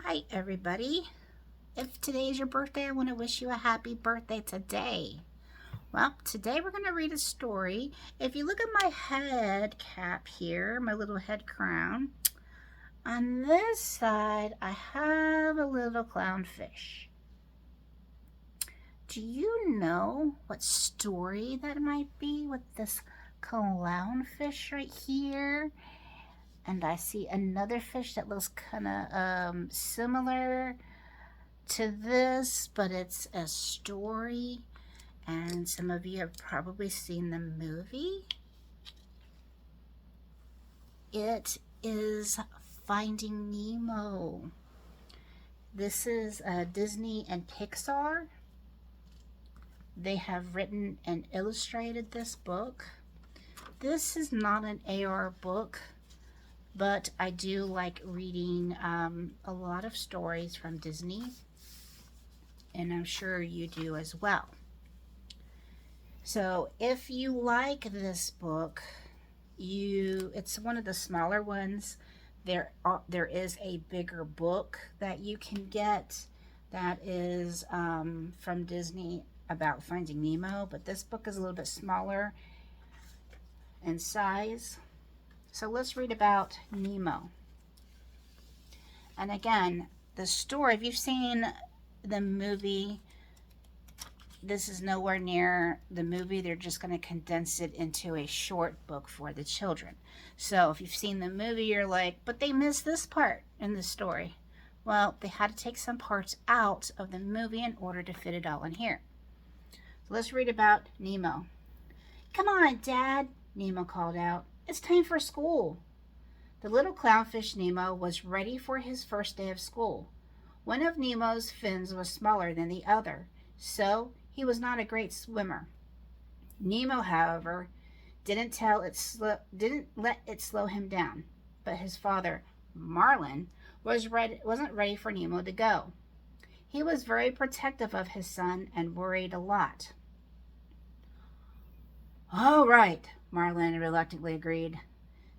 Hi, everybody. If today is your birthday, I want to wish you a happy birthday today. Well, today we're going to read a story. If you look at my head cap here, my little head crown, on this side I have a little clownfish. Do you know what story that might be with this clownfish right here? And I see another fish that looks kind of similar to this, but it's a story, and some of you have probably seen the movie. It is Finding Nemo. This is Disney and Pixar. They have written and illustrated this book. This is not an AR book, but I do like reading a lot of stories from Disney, and I'm sure you do as well. So if you like this book, it's one of the smaller ones. There is a bigger book that you can get that is from Disney about Finding Nemo, but this book is a little bit smaller in size. So let's read about Nemo. And again, the story, if you've seen the movie, this is nowhere near the movie. They're just going to condense it into a short book for the children. So if you've seen the movie, you're like, but they missed this part in the story. Well, they had to take some parts out of the movie in order to fit it all in here. So let's read about Nemo. "Come on, Dad," Nemo called out. "It's time for school." The little clownfish Nemo was ready for his first day of school. One of Nemo's fins was smaller than the other, so he was not a great swimmer. Nemo, however, didn't let it slow him down. But his father, Marlin, wasn't ready for Nemo to go. He was very protective of his son and worried a lot. "All right," Marlin reluctantly agreed.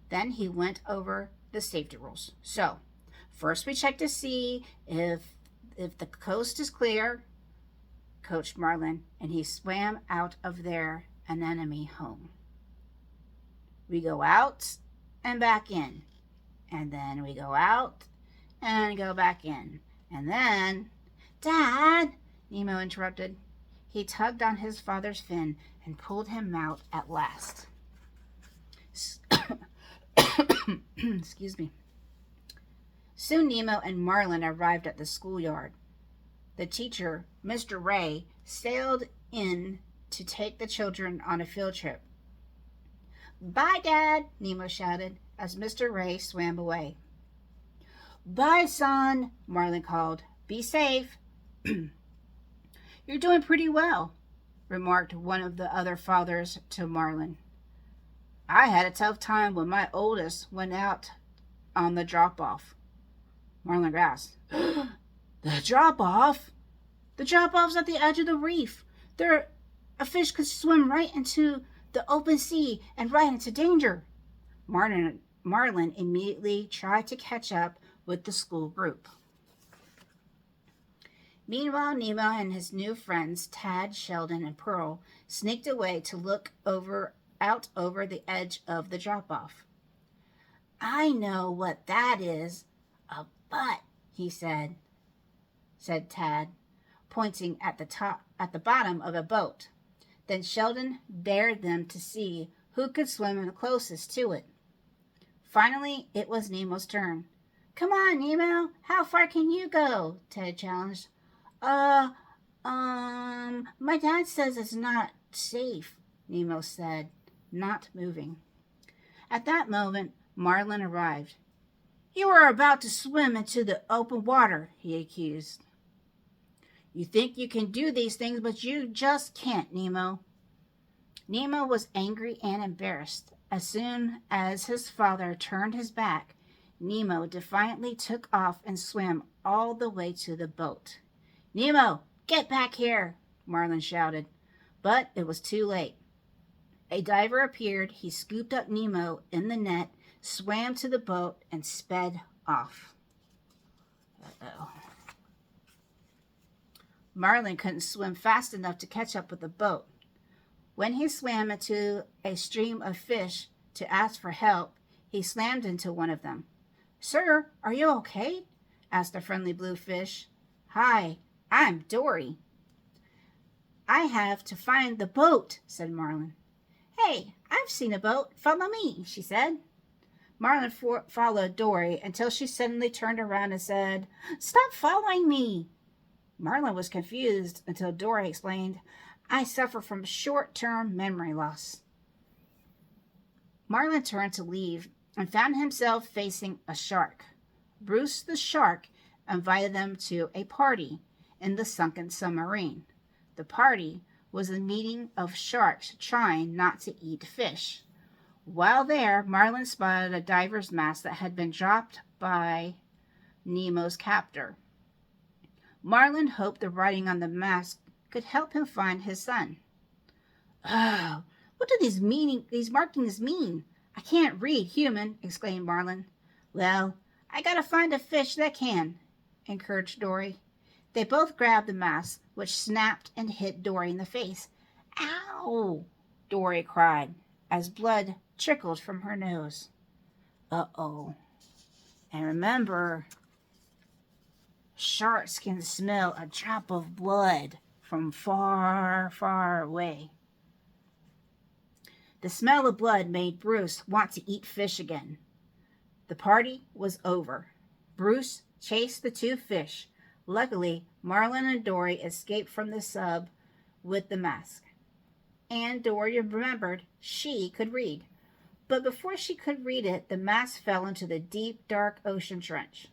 Then he went over the safety rules. "So, first we check to see if the coast is clear," coached Marlin, and he swam out of their anemone home. "We go out and back in, and then we go out and go back in, and then—" "Dad," Nemo interrupted. He tugged on his father's fin and pulled him out at last. Excuse me. Soon Nemo and Marlin arrived at the schoolyard. The teacher, Mr. Ray, sailed in to take the children on a field trip. "Bye, Dad," Nemo shouted as Mr. Ray swam away. "Bye, son," Marlin called. "Be safe." "You're doing pretty well," remarked one of the other fathers to Marlin. "I had a tough time when my oldest went out on the drop-off," Marlin gasped. "The drop-off?" "The drop-off's at the edge of the reef. A fish could swim right into the open sea and right into danger." Marlin immediately tried to catch up with the school group. Meanwhile, Nemo and his new friends, Tad, Sheldon, and Pearl, sneaked away to look out over the edge of the drop-off. "I know what that is. A butt," he said Tad, pointing at the bottom of a boat. Then Sheldon dared them to see who could swim the closest to it. Finally, it was Nemo's turn. "Come on, Nemo. How far can you go?" Tad challenged. My dad says it's not safe," Nemo said, not moving. At that moment, Marlin arrived. "You are about to swim into the open water," he accused. "You think you can do these things, but you just can't, Nemo." Nemo was angry and embarrassed. As soon as his father turned his back, Nemo defiantly took off and swam all the way to the boat. "Nemo, get back here," Marlin shouted. But it was too late. A diver appeared. He scooped up Nemo in the net, swam to the boat, and sped off. Uh-oh. Marlin couldn't swim fast enough to catch up with the boat. When he swam into a stream of fish to ask for help, he slammed into one of them. "Sir, are you okay?" asked a friendly blue fish. "Hi, I'm Dory." "I have to find the boat," said Marlin. "Hey, I've seen a boat. Follow me," she said. Marlin followed Dory until she suddenly turned around and said, "Stop following me." Marlin was confused until Dory explained, "I suffer from short-term memory loss." Marlin turned to leave and found himself facing a shark. Bruce the shark invited them to a party in the sunken submarine. The party was a meeting of sharks trying not to eat fish. While there, Marlin spotted a diver's mask that had been dropped by Nemo's captor. Marlin hoped the writing on the mask could help him find his son. "Oh, what do these markings mean? I can't read human," exclaimed Marlin. "Well, I gotta find a fish that can," encouraged Dory. They both grabbed the mask, which snapped and hit Dory in the face. "Ow!" Dory cried, as blood trickled from her nose. Uh-oh. And remember, sharks can smell a drop of blood from far, far away. The smell of blood made Bruce want to eat fish again. The party was over. Bruce chased the two fish. Luckily, Marlin and Dory escaped from the sub with the mask. And Dory remembered she could read. But before she could read it, the mask fell into the deep, dark ocean trench.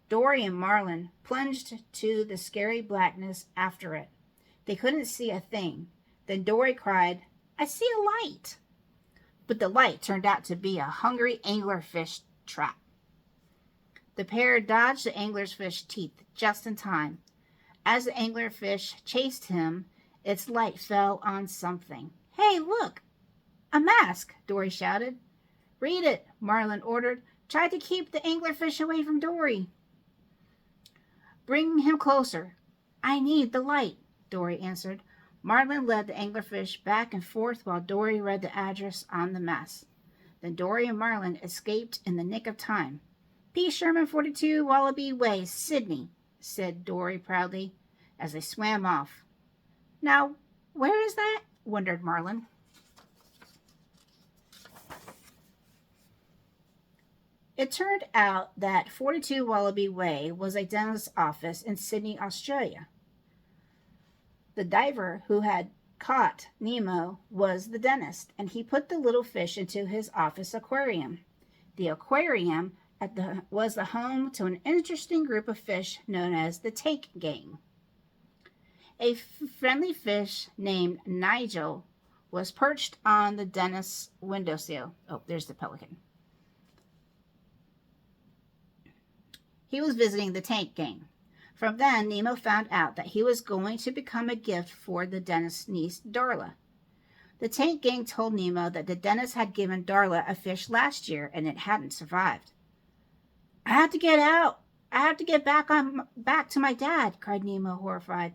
Dory and Marlin plunged to the scary blackness after it. They couldn't see a thing. Then Dory cried, "I see a light!" But the light turned out to be a hungry anglerfish trap. The pair dodged the anglerfish teeth just in time. As the anglerfish chased him, its light fell on something. "Hey, look! A mask!" Dory shouted. "Read it," Marlin ordered. "Try to keep the anglerfish away from Dory." "Bring him closer. I need the light," Dory answered. Marlin led the anglerfish back and forth while Dory read the address on the mask. Then Dory and Marlin escaped in the nick of time. "P. Sherman, 42 Wallaby Way, Sydney," said Dory proudly as they swam off. "Now, where is that?" wondered Marlin. It turned out that 42 Wallaby Way was a dentist's office in Sydney, Australia. The diver who had caught Nemo was the dentist, and he put the little fish into his office aquarium. The aquarium was the home to an interesting group of fish known as the tank gang. A friendly fish named Nigel was perched on the dentist's windowsill. Oh, there's the pelican. He was visiting the tank gang. From then, Nemo found out that he was going to become a gift for the dentist's niece, Darla. The tank gang told Nemo that the dentist had given Darla a fish last year and it hadn't survived. "I have to get out. I have to get back to my dad," cried Nemo, horrified.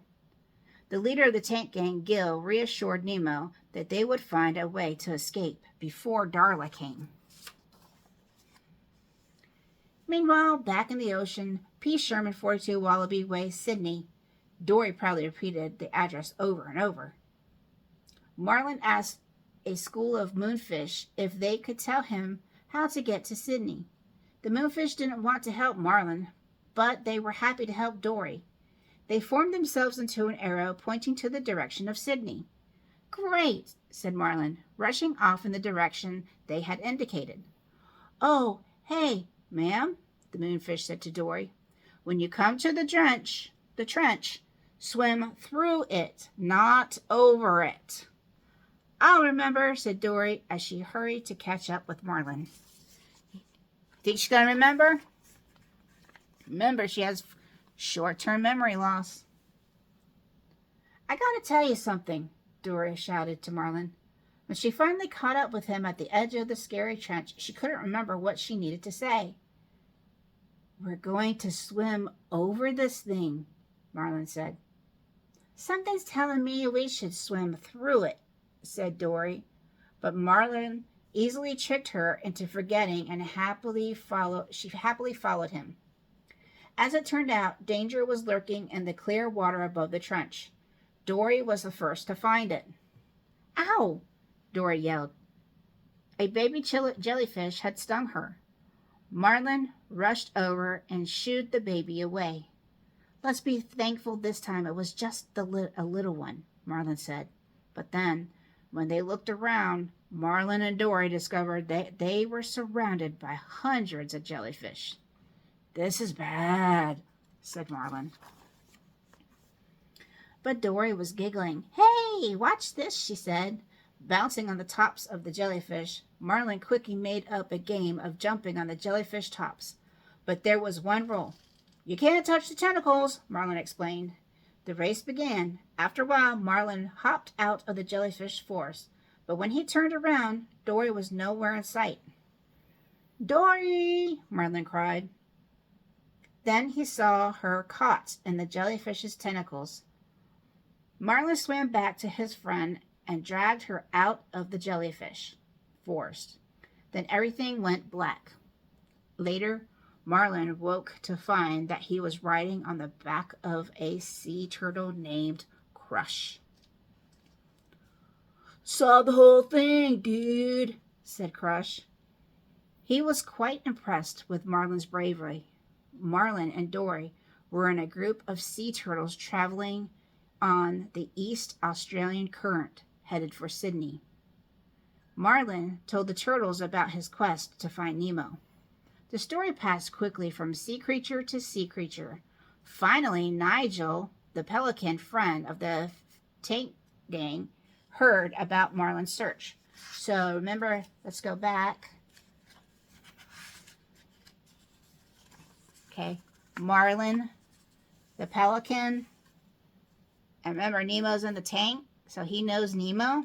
The leader of the tank gang, Gil, reassured Nemo that they would find a way to escape before Darla came. Meanwhile, back in the ocean, P. Sherman, 42 Wallaby Way, Sydney. Dory proudly repeated the address over and over. Marlin asked a school of moonfish if they could tell him how to get to Sydney. The moonfish didn't want to help Marlin, but they were happy to help Dory. They formed themselves into an arrow pointing to the direction of Sydney. "Great," said Marlin, rushing off in the direction they had indicated. "Oh, hey, ma'am," the moonfish said to Dory. "When you come to the trench, swim through it, not over it." "I'll remember," said Dory as she hurried to catch up with Marlin. Think she's going to remember? Remember, she has short-term memory loss. "I got to tell you something," Dory shouted to Marlin. When she finally caught up with him at the edge of the scary trench, she couldn't remember what she needed to say. We're going to swim over this thing, Marlin said. Something's telling me we should swim through it, said Dory. But Marlin easily tricked her into forgetting and she happily followed him. As it turned out, danger was lurking in the clear water above the trench. Dory was the first to find it. Ow! Dory yelled. A baby jellyfish had stung her. Marlin rushed over and shooed the baby away. Let's be thankful this time it was just a little one, Marlin said. But then, when they looked around, Marlin and Dory discovered that they were surrounded by hundreds of jellyfish. This is bad, said Marlin. But Dory was giggling. Hey, watch this, she said. Bouncing on the tops of the jellyfish, Marlin quickly made up a game of jumping on the jellyfish tops. But there was one rule. You can't touch the tentacles, Marlin explained. The race began. After a while, Marlin hopped out of the jellyfish forest. But when he turned around, Dory was nowhere in sight. Dory! Marlin cried. Then he saw her caught in the jellyfish's tentacles. Marlin swam back to his friend and dragged her out of the jellyfish forest. Then everything went black. Later, Marlin woke to find that he was riding on the back of a sea turtle named Crush. Saw the whole thing, dude, said Crush. He was quite impressed with Marlin's bravery. Marlin and Dory were in a group of sea turtles traveling on the East Australian current, headed for Sydney. Marlin told the turtles about his quest to find Nemo. The story passed quickly from sea creature to sea creature. Finally, Nigel, the pelican friend of the tank gang, heard about Marlin's search. So remember, let's go back. Okay, Marlin, the pelican, and remember Nemo's in the tank, so he knows Nemo.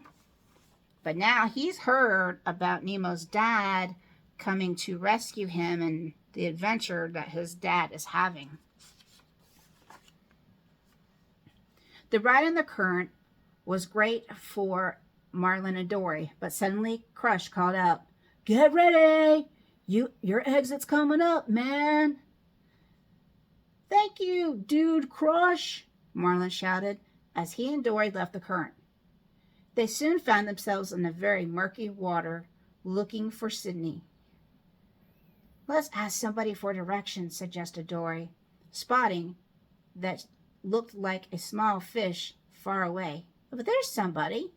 But now he's heard about Nemo's dad coming to rescue him and the adventure that his dad is having. The ride in the current was great for Marlin and Dory, but suddenly Crush called out, "Get ready! Your exit's coming up, man!" "Thank you, dude Crush!" Marlin shouted as he and Dory left the current. They soon found themselves in a very murky water looking for Sydney. "Let's ask somebody for directions," suggested Dory, spotting that looked like a small fish far away. "But there's somebody."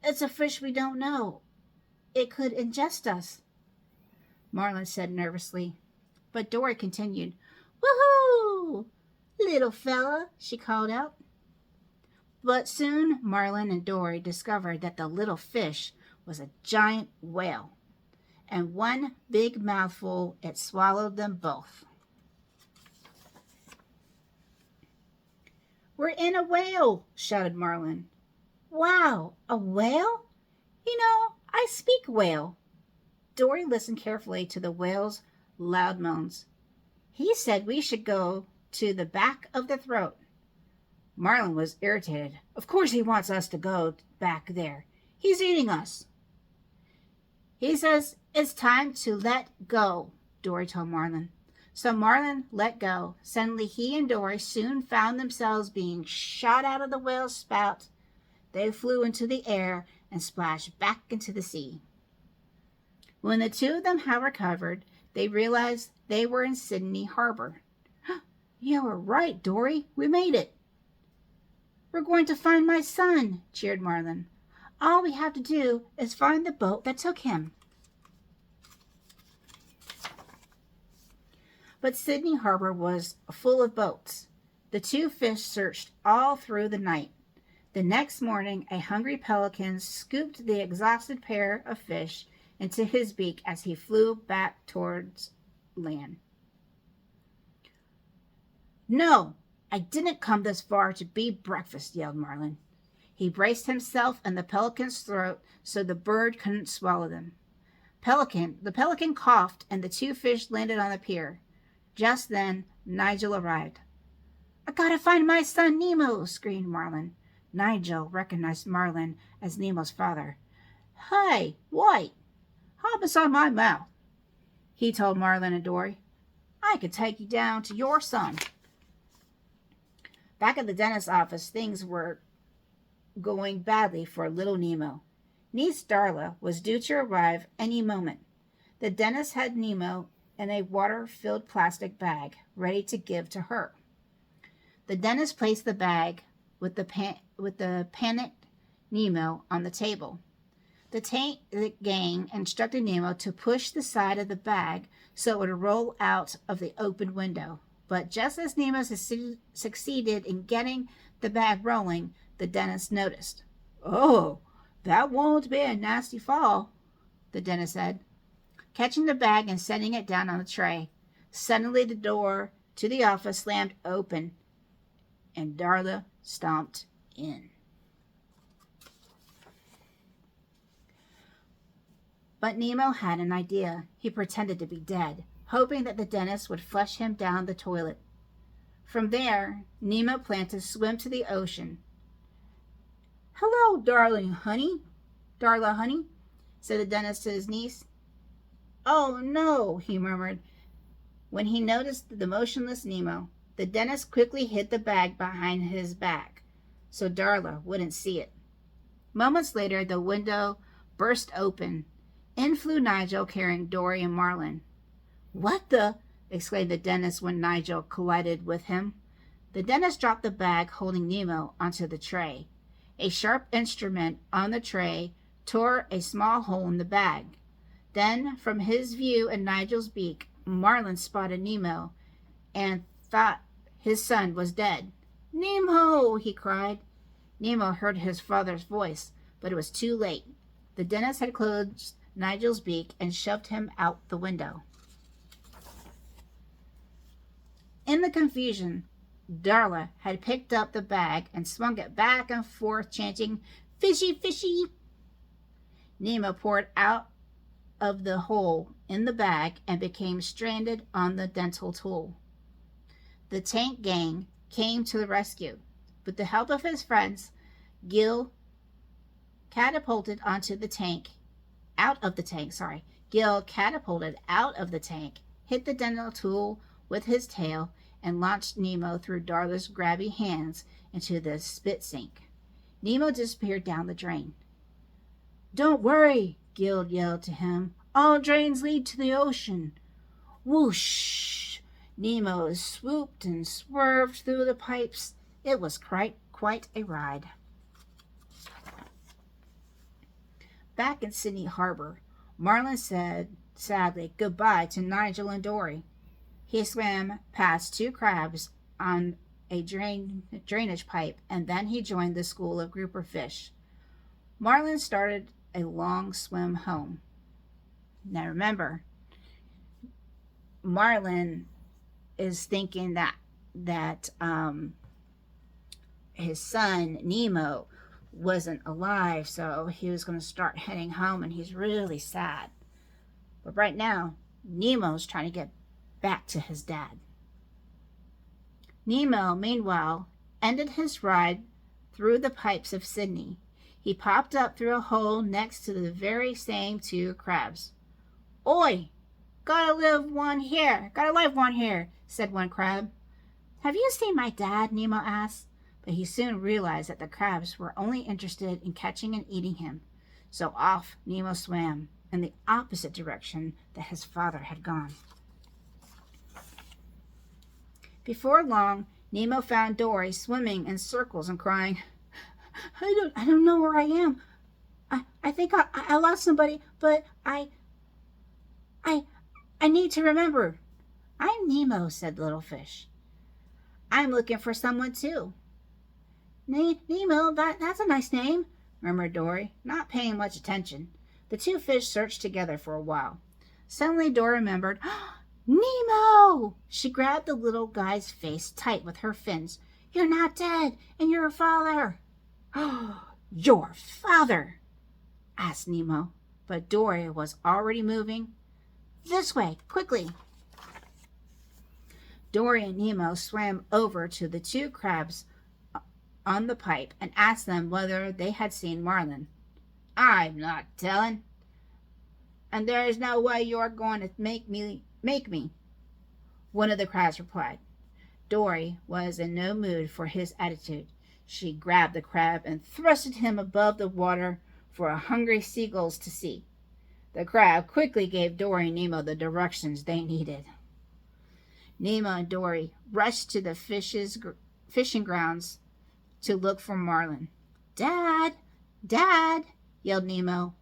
"It's a fish we don't know. It could ingest us," Marlin said nervously. But Dory continued. "Woohoo! Little fella," she called out. But soon Marlin and Dory discovered that the little fish was a giant whale. And one big mouthful, it swallowed them both. "We're in a whale," shouted Marlin. "Wow, a whale? You know, I speak whale." Dory listened carefully to the whale's loud moans. "He said we should go to the back of the throat." Marlin was irritated. "Of course he wants us to go back there. He's eating us." "He says it's time to let go," Dory told Marlin. So Marlin let go. Suddenly he and Dory soon found themselves being shot out of the whale's spout. They flew into the air and splashed back into the sea. When the two of them had recovered, they realized they were in Sydney Harbor. "You were right, Dory. We made it." "We're going to find my son," cheered Marlin. "All we have to do is find the boat that took him." But Sydney Harbor was full of boats. The two fish searched all through the night. The next morning, a hungry pelican scooped the exhausted pair of fish into his beak as he flew back towards land. "No, I didn't come this far to be breakfast," yelled Marlin. He braced himself in the pelican's throat so the bird couldn't swallow them. The pelican coughed, and the two fish landed on the pier. Just then, Nigel arrived. "I gotta find my son Nemo!" screamed Marlin. Nigel recognized Marlin as Nemo's father. "Hey, White, hop inside my mouth," he told Marlin and Dory. "I can take you down to your son." Back at the dentist's office, things were going badly for little Nemo. Niece Darla was due to arrive any moment. The dentist had Nemo in a water-filled plastic bag, ready to give to her. The dentist placed the bag with the panicked Nemo on the table. The gang instructed Nemo to push the side of the bag so it would roll out of the open window. But just as Nemo succeeded in getting the bag rolling, the dentist noticed. "Oh, that won't be a nasty fall," the dentist said, catching the bag and setting it down on the tray. Suddenly, the door to the office slammed open, and Darla stomped in. But Nemo had an idea. He pretended to be dead, hoping that the dentist would flush him down the toilet. From there, Nemo planned to swim to the ocean. "Hello, Darla, honey," said the dentist to his niece. "Oh, no," he murmured when he noticed the motionless Nemo. The dentist quickly hid the bag behind his back so Darla wouldn't see it. Moments later, the window burst open. In flew Nigel carrying Dory and Marlin. "What the?" exclaimed the dentist when Nigel collided with him. The dentist dropped the bag holding Nemo onto the tray. A sharp instrument on the tray tore a small hole in the bag. Then, from his view and Nigel's beak, Marlin spotted Nemo and thought his son was dead. "Nemo!" he cried. Nemo heard his father's voice, but it was too late. The dentist had closed Nigel's beak and shoved him out the window. In the confusion, Darla had picked up the bag and swung it back and forth, chanting, "Fishy, fishy!" Nemo poured out of the hole in the bag and became stranded on the dental tool. The tank gang came to the rescue. With the help of his friends, Gil catapulted out of the tank, hit the dental tool with his tail, and launched Nemo through Darla's grabby hands into the spit sink. Nemo disappeared down the drain. "Don't worry," Gil yelled to him. "All drains lead to the ocean." Whoosh! Nemo swooped and swerved through the pipes. It was quite a ride. Back in Sydney Harbor, Marlin said sadly goodbye to Nigel and Dory. He swam past two crabs on a drainage pipe, and then he joined the school of grouper fish. Marlin started a long swim home. Now remember, Marlin is thinking that his son Nemo wasn't alive, so he was going to start heading home, and he's really sad. But right now, Nemo's trying to get back to his dad. Nemo, meanwhile, ended his ride through the pipes of Sydney. He popped up through a hole next to the very same two crabs. "Oi! Gotta live one here, said one crab. "Have you seen my dad?" Nemo asked. But he soon realized that the crabs were only interested in catching and eating him. So off Nemo swam in the opposite direction that his father had gone. Before long, Nemo found Dory swimming in circles and crying, I don't know where I am. I think I lost somebody, but I need to remember." "I'm Nemo," said the little fish. "I'm looking for someone too." Nemo, that's a nice name," murmured Dory, not paying much attention. The two fish searched together for a while. Suddenly Dory remembered. "Nemo!" She grabbed the little guy's face tight with her fins. "You're not dead, and you're a father." "Your father?" asked Nemo. but Dory was already moving. This way, quickly! Dory and Nemo swam over to the two crabs on the pipe and asked them whether they had seen Marlin. I'm not telling, and there is no way you're going to make me, one of the crabs replied. Dory was in no mood for his attitude. She grabbed the crab and thrusted him above the water for hungry seagulls to see. The crab quickly gave Dory and Nemo the directions they needed. Nemo and Dory rushed to the fishing grounds to look for Marlin. Dad! Dad! Yelled Nemo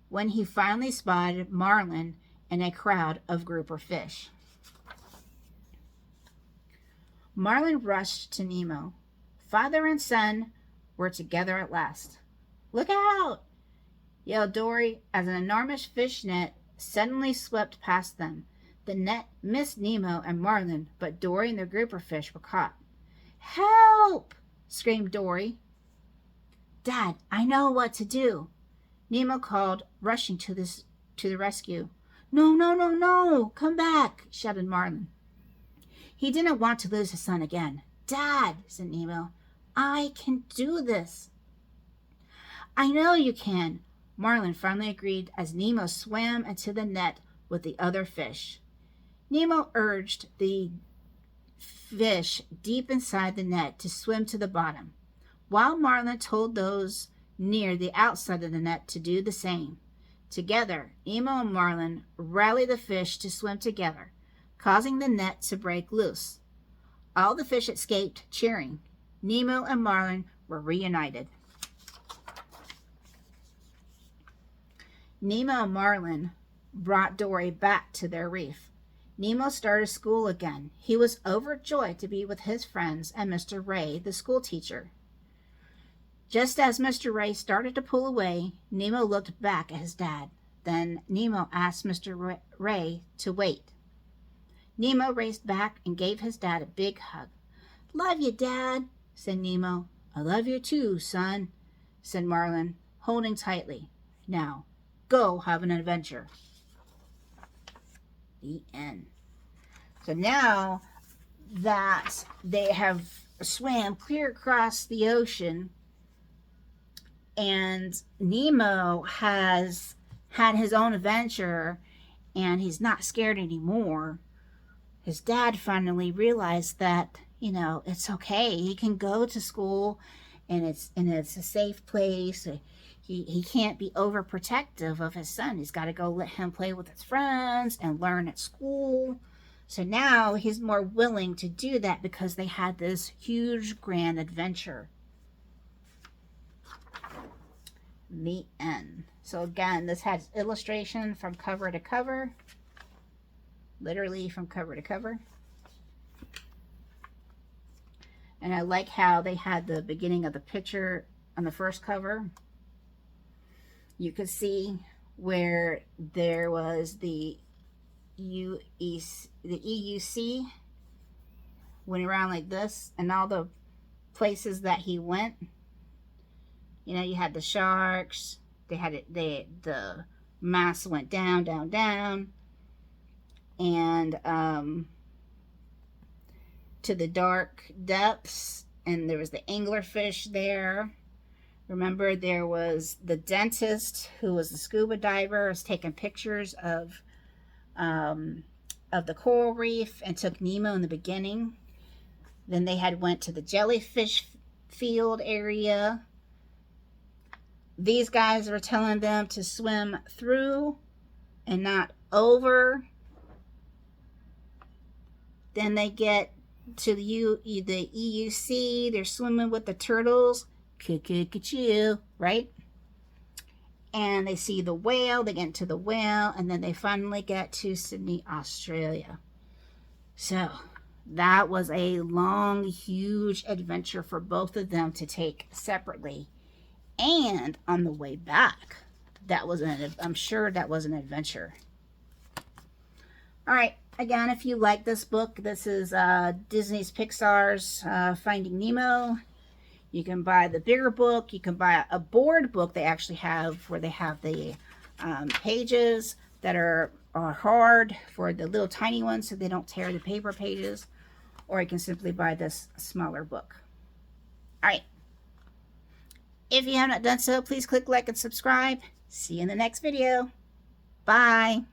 when he finally spotted Marlin in a crowd of grouper fish. Marlin rushed to Nemo. Father and son were together at last. Look out! Yelled Dory as an enormous fish net suddenly swept past them. The net missed Nemo and Marlin, but Dory and the grouper fish were caught. Help! Screamed Dory. Dad, I know what to do, Nemo called, rushing to the rescue. No, no, no, no! Come back! Shouted Marlin. He didn't want to lose his son again. Dad, said Nemo, I can do this. I know you can, Marlin finally agreed as Nemo swam into the net with the other fish. Nemo urged the fish deep inside the net to swim to the bottom, while Marlin told those near the outside of the net to do the same. Together, Nemo and Marlin rallied the fish to swim together, causing the net to break loose. All the fish escaped, cheering. Nemo and Marlin were reunited. Nemo and Marlin brought Dory back to their reef. Nemo started school again. He was overjoyed to be with his friends and Mr. Ray, the school teacher. Just as Mr. Ray started to pull away, Nemo looked back at his dad. Then Nemo asked Mr. Ray to wait. Nemo raced back and gave his dad a big hug. Love you, Dad, said Nemo. I love you too, son, said Marlin, holding tightly. Now, go have an adventure. The end. So now that they have swam clear across the ocean and Nemo has had his own adventure and he's not scared anymore, his dad finally realized that, it's okay. He can go to school and it's a safe place. He can't be overprotective of his son. He's got to go let him play with his friends and learn at school. So now he's more willing to do that because they had this huge grand adventure. The end. So again, this has illustration from cover to cover. Literally from cover to cover. And I like how they had the beginning of the picture on the first cover. You could see where there was the EUC went around like this, and all the places that he went. You had the sharks. They had it. The mass went down, down, down, and to the dark depths. And there was the anglerfish there. Remember, there was the dentist who was the scuba diver, was taking pictures of the coral reef and took Nemo in the beginning. Then they had went to the jellyfish field area. These guys were telling them to swim through and not over. Then they get to the EUC. They're swimming with the turtles. Cuckoo, right? And they see the whale. They get into the whale, and then they finally get to Sydney, Australia. So that was a long, huge adventure for both of them to take separately. And on the way back, I'm sure that was an adventure. All right. Again, if you like this book, this is Disney's Pixar's Finding Nemo. You can buy the bigger book. You can buy a board book they actually have where they have the pages that are hard for the little tiny ones so they don't tear the paper pages. Or you can simply buy this smaller book. All right. If you have not done so, please click like and subscribe. See you in the next video. Bye.